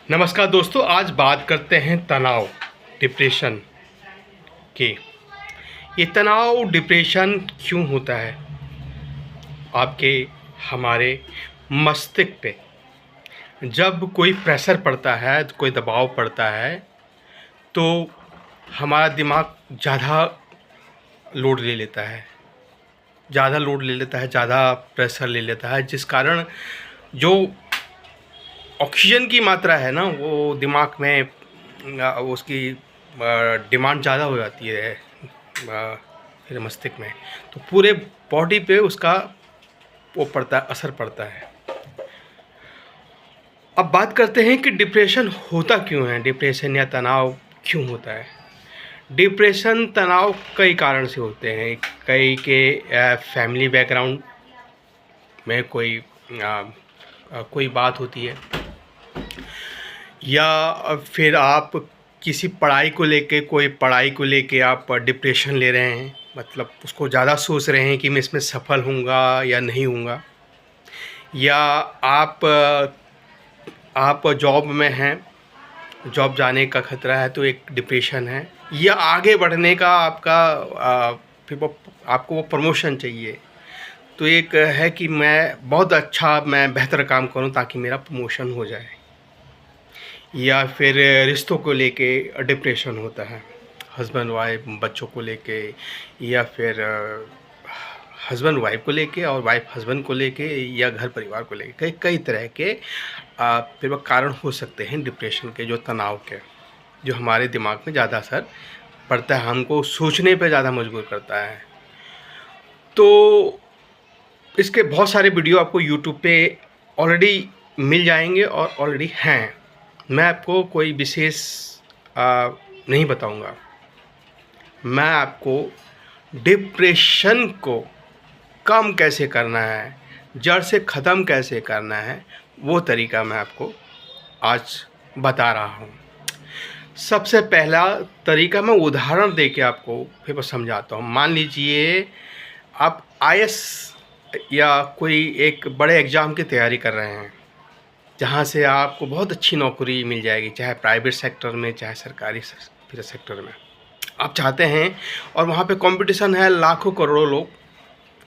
नमस्कार दोस्तों, आज बात करते हैं तनाव, डिप्रेशन के। ये तनाव डिप्रेशन क्यों होता है आपके हमारे मस्तिष्क पे? जब कोई प्रेशर पड़ता है, कोई दबाव पड़ता है, तो हमारा दिमाग ज़्यादा लोड ले लेता है, ज़्यादा प्रेशर ले लेता है, जिस कारण जो ऑक्सीजन की मात्रा है ना, वो दिमाग में उसकी डिमांड ज़्यादा हो जाती है फिर मस्तिष्क में, तो पूरे बॉडी पे उसका वो पड़ता है, असर पड़ता है। अब बात करते हैं कि डिप्रेशन होता क्यों है, डिप्रेशन या तनाव क्यों होता है। डिप्रेशन तनाव कई कारण से होते हैं। कई के फैमिली बैकग्राउंड में कोई बात होती है, या फिर आप किसी कोई पढ़ाई को लेके आप डिप्रेशन ले रहे हैं, मतलब उसको ज़्यादा सोच रहे हैं कि मैं इसमें सफल होऊंगा या नहीं होऊंगा, या आप जॉब में हैं, जॉब जाने का खतरा है तो एक डिप्रेशन है, या आगे बढ़ने का फिर आपको वो प्रमोशन चाहिए, तो एक है कि मैं बेहतर काम करूं ताकि मेरा प्रमोशन हो जाए। या फिर रिश्तों को लेके डिप्रेशन होता है, हस्बैंड वाइफ, बच्चों को लेके, या फिर हस्बैंड वाइफ को लेके और वाइफ हस्बैंड को लेके, या घर परिवार को लेके। कई तरह के फिर वो कारण हो सकते हैं डिप्रेशन के, जो तनाव के, जो हमारे दिमाग में ज़्यादा असर पड़ता है, हमको सोचने पे ज़्यादा मजबूर करता है। तो इसके बहुत सारे वीडियो आपको यूट्यूब पे ऑलरेडी मिल जाएंगे और ऑलरेडी हैं। मैं आपको कोई विशेष नहीं बताऊंगा। मैं आपको डिप्रेशन को कम कैसे करना है, जड़ से ख़त्म कैसे करना है, वो तरीका मैं आपको आज बता रहा हूँ। सबसे पहला तरीका मैं उदाहरण दे के आपको फिर समझाता हूँ। मान लीजिए आप आईएएस या कोई एक बड़े एग्ज़ाम की तैयारी कर रहे हैं, जहाँ से आपको बहुत अच्छी नौकरी मिल जाएगी, चाहे प्राइवेट सेक्टर में, चाहे सरकारी फिर सेक्टर में आप चाहते हैं, और वहाँ पे कंपटीशन है, लाखों करोड़ों लोग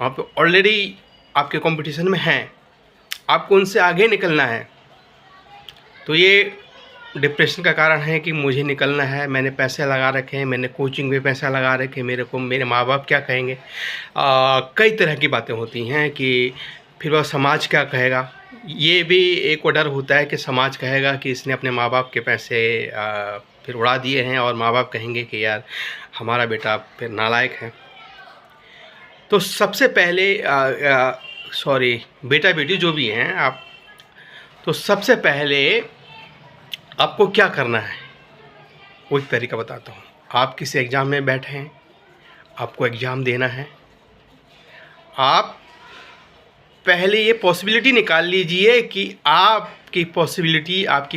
वहाँ पे ऑलरेडी आपके कंपटीशन में हैं, आपको उनसे आगे निकलना है। तो ये डिप्रेशन का कारण है कि मुझे निकलना है, मैंने पैसे लगा रखे हैं, मैंने कोचिंग में पैसा लगा रखे, मेरे माँ बाप क्या कहेंगे। कई तरह की बातें होती हैं कि फिर वह समाज क्या कहेगा। ये भी एक डर होता है कि समाज कहेगा कि इसने अपने माँ बाप के पैसे फिर उड़ा दिए हैं, और माँ बाप कहेंगे कि यार हमारा बेटा फिर नालायक है। तो सबसे पहले बेटा बेटी जो भी हैं आप, तो सबसे पहले आपको क्या करना है वो एक तरीका बताता हूँ। आप किसी एग्ज़ाम में बैठे हैं, आपको एग्ज़ाम देना है, आप पहले ये पॉसिबिलिटी निकाल लीजिए कि आपकी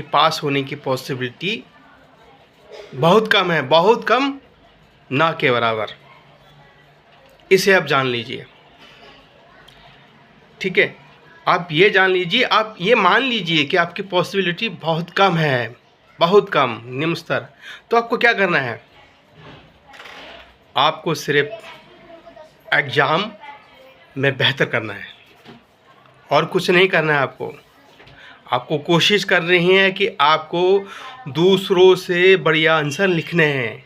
पास होने की पॉसिबिलिटी बहुत कम है, बहुत कम, ना के बराबर। इसे आप जान लीजिए, ठीक है। आप ये जान लीजिए, आप ये मान लीजिए कि आपकी पॉसिबिलिटी बहुत कम है, बहुत कम, निम्न स्तर। तो आपको क्या करना है, आपको सिर्फ एग्ज़ाम में बेहतर करना है और कुछ नहीं करना है। आपको कोशिश कर रही है कि आपको दूसरों से बढ़िया आंसर लिखने हैं,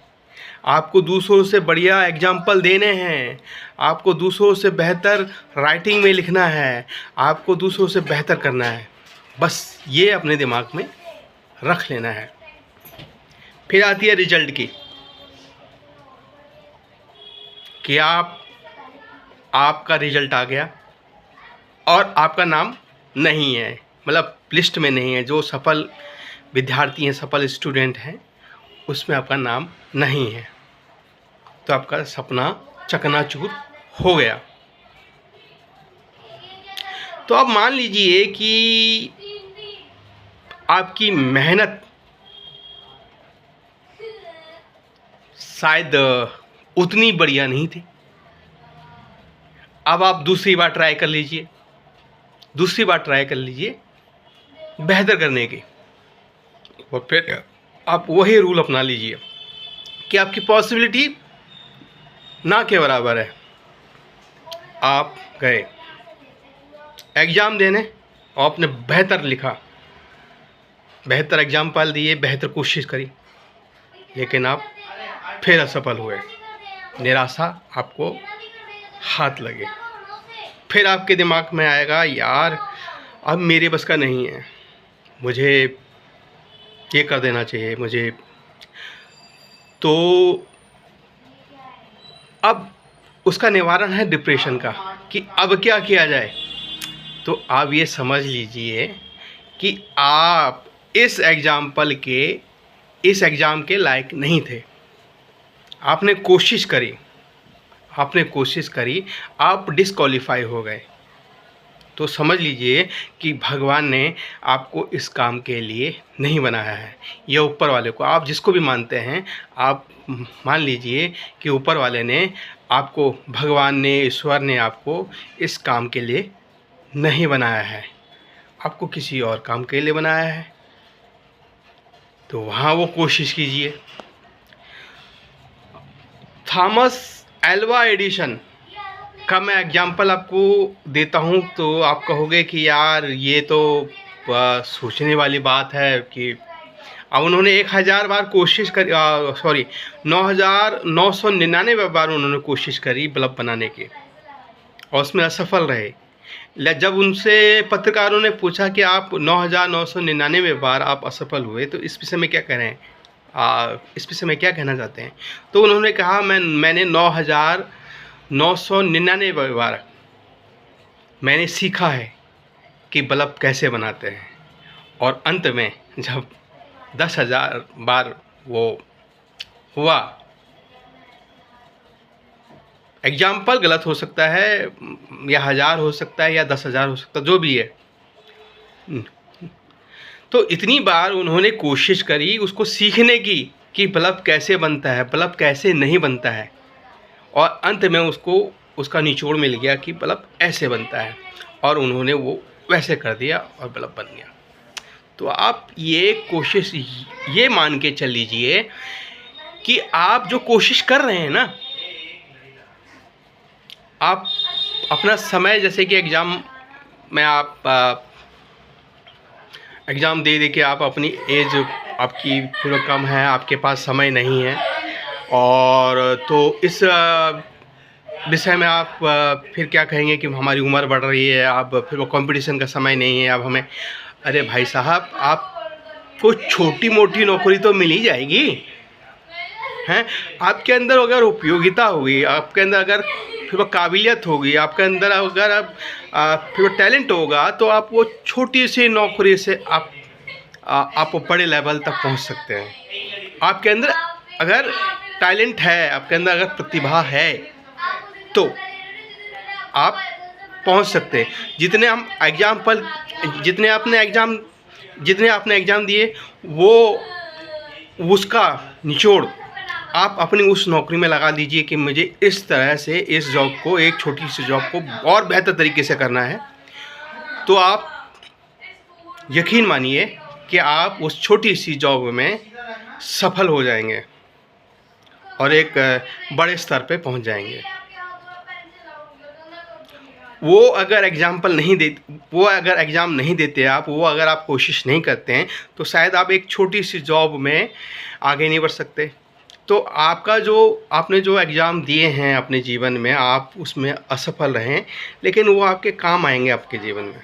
आपको दूसरों से बढ़िया एग्जाम्पल देने हैं, आपको दूसरों से बेहतर राइटिंग में लिखना है, आपको दूसरों से बेहतर करना है। बस ये अपने दिमाग में रख लेना है। फिर आती है रिजल्ट की, कि आपका रिजल्ट आ गया और आपका नाम नहीं है, मतलब लिस्ट में नहीं है। जो सफल विद्यार्थी हैं, सफल स्टूडेंट हैं, उसमें आपका नाम नहीं है, तो आपका सपना चकनाचूर हो गया। तो अब मान लीजिए कि आपकी मेहनत शायद उतनी बढ़िया नहीं थी। अब आप दूसरी बार ट्राई कर लीजिए बेहतर करने की। और फिर आप वही रूल अपना लीजिए कि आपकी पॉसिबिलिटी ना के बराबर है। आप गए एग्ज़ाम देने और आपने बेहतर लिखा, बेहतर एग्जाम्पल दिए, बेहतर कोशिश करी, लेकिन आप फिर असफल हुए, निराशा आपको हाथ लगे। फिर आपके दिमाग में आएगा यार अब मेरे बस का नहीं है, मुझे ये कर देना चाहिए मुझे। तो अब उसका निवारण है डिप्रेशन का कि अब क्या किया जाए। तो आप ये समझ लीजिए कि आप इस एग्ज़ाम के लायक नहीं थे। आपने कोशिश करी, आप डिस्क्वालीफाई हो गए। तो समझ लीजिए कि भगवान ने आपको इस काम के लिए नहीं बनाया है, या ऊपर वाले को, आप जिसको भी मानते हैं, आप मान लीजिए कि ऊपर वाले ने आपको, भगवान ने, ईश्वर ने आपको इस काम के लिए नहीं बनाया है, आपको किसी और काम के लिए बनाया है। तो वहाँ वो कोशिश कीजिए। थॉमस एल्वा एडिशन का मैं एग्जाम्पल आपको देता हूँ, तो आप कहोगे कि यार ये तो सोचने वाली बात है कि अब उन्होंने 1000 बार कोशिश करी, 9999 बार उन्होंने कोशिश करी बल्ब बनाने की, और उसमें असफल रहे। जब उनसे पत्रकारों ने पूछा कि आप 9999 बार आप असफल हुए, तो इस विषय में क्या कह रहे हैं, इस विषय में क्या कहना चाहते हैं? तो उन्होंने कहा मैंने 9999 बार मैंने सीखा है कि बल्ब कैसे बनाते हैं, और अंत में जब 10,000 बार वो हुआ, एग्जाम्पल गलत हो सकता है, या 1000 हो सकता है, या 10,000 हो सकता है, जो भी है। तो इतनी बार उन्होंने कोशिश करी उसको सीखने की कि बल्ब कैसे बनता है, बल्ब कैसे नहीं बनता है, और अंत में उसका निचोड़ मिल गया कि बल्ब ऐसे बनता है, और उन्होंने वो वैसे कर दिया और बल्ब बन गया। तो आप ये कोशिश ये मान के चल लीजिए कि आप जो कोशिश कर रहे हैं ना, आप अपना समय, जैसे कि एग्ज़ाम में आप एग्ज़ाम दे के आप अपनी एज आपकी थोड़ा कम है, आपके पास समय नहीं है, और तो इस विषय में आप फिर क्या कहेंगे कि हमारी उम्र बढ़ रही है, अब फिर वो कंपटीशन का समय नहीं है अब हमें। अरे भाई साहब, आपको छोटी मोटी नौकरी तो मिल ही जाएगी हैं। आपके अंदर अगर उपयोगिता होगी, आपके अंदर अगर फिर वो काबिलियत होगी, आपके अंदर अगर फिर वो टैलेंट होगा, तो आप वो छोटी सी नौकरी से आप बड़े लेवल तक पहुंच सकते हैं। आपके अंदर अगर टैलेंट है, आपके अंदर अगर प्रतिभा है, तो आप पहुंच सकते हैं। जितने आपने एग्ज़ाम दिए, वो उसका निचोड़ आप अपनी उस नौकरी में लगा दीजिए कि मुझे इस तरह से इस जॉब को, एक छोटी सी जॉब को और बेहतर तरीके से करना है। तो आप यकीन मानिए कि आप उस छोटी सी जॉब में सफल हो जाएंगे और एक बड़े स्तर पे पहुंच जाएंगे। वो अगर एग्ज़ाम नहीं देते आप, वो अगर आप कोशिश नहीं करते हैं, तो शायद आप एक छोटी सी जॉब में आगे नहीं बढ़ सकते। तो आपने जो एग्ज़ाम दिए हैं अपने जीवन में, आप उसमें असफल रहें, लेकिन वो आपके काम आएंगे, आपके जीवन में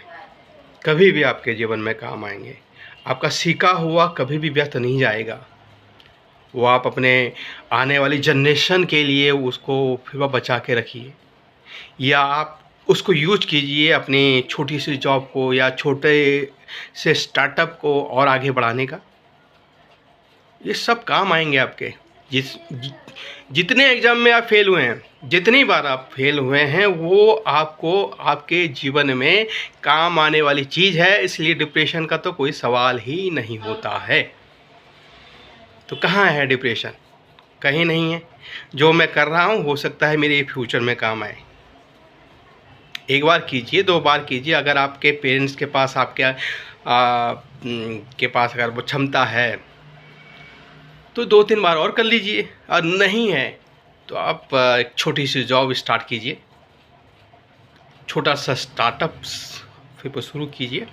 कभी भी आपके जीवन में काम आएंगे। आपका सीखा हुआ कभी भी व्यर्थ नहीं जाएगा। वो आप अपने आने वाली जनरेशन के लिए उसको फिर बचा के रखिए, या आप उसको यूज कीजिए अपनी छोटी सी जॉब को या छोटे से स्टार्टअप को और आगे बढ़ाने का। ये सब काम आएंगे आपके। जितने एग्ज़ाम में आप फेल हुए हैं, जितनी बार आप फेल हुए हैं, वो आपको आपके जीवन में काम आने वाली चीज़ है। इसलिए डिप्रेशन का तो कोई सवाल ही नहीं होता है। तो कहाँ है डिप्रेशन? कहीं नहीं है। जो मैं कर रहा हूँ हो सकता है मेरे फ्यूचर में काम आए। एक बार कीजिए, 2 बार कीजिए। अगर आपके पेरेंट्स के पास आपके के पास अगर वो क्षमता है तो 2-3 बार और कर लीजिए, और नहीं है तो आप एक छोटी सी जॉब स्टार्ट कीजिए, छोटा सा स्टार्टअप फिर शुरू कीजिए,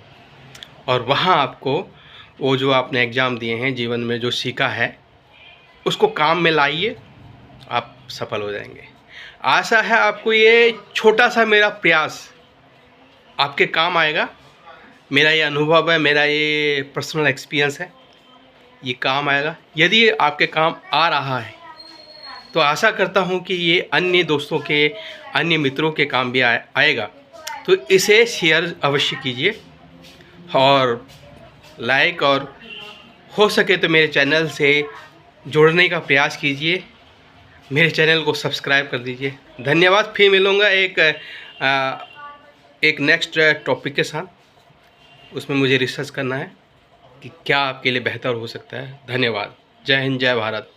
और वहाँ आपको वो जो आपने एग्ज़ाम दिए हैं, जीवन में जो सीखा है उसको काम में लाइए, आप सफल हो जाएंगे। आशा है आपको ये छोटा सा मेरा प्रयास आपके काम आएगा। मेरा ये अनुभव है, मेरा ये पर्सनल एक्सपीरियंस है, ये काम आएगा। यदि आपके काम आ रहा है तो आशा करता हूँ कि ये अन्य दोस्तों के, अन्य मित्रों के काम भी आएगा। तो इसे शेयर अवश्य कीजिए और लाइक, और हो सके तो मेरे चैनल से जुड़ने का प्रयास कीजिए, मेरे चैनल को सब्सक्राइब कर दीजिए। धन्यवाद। फिर मिलूँगा एक नेक्स्ट टॉपिक के साथ। उसमें मुझे रिसर्च करना है कि क्या आपके लिए बेहतर हो सकता है। धन्यवाद। जय हिंद, जय भारत।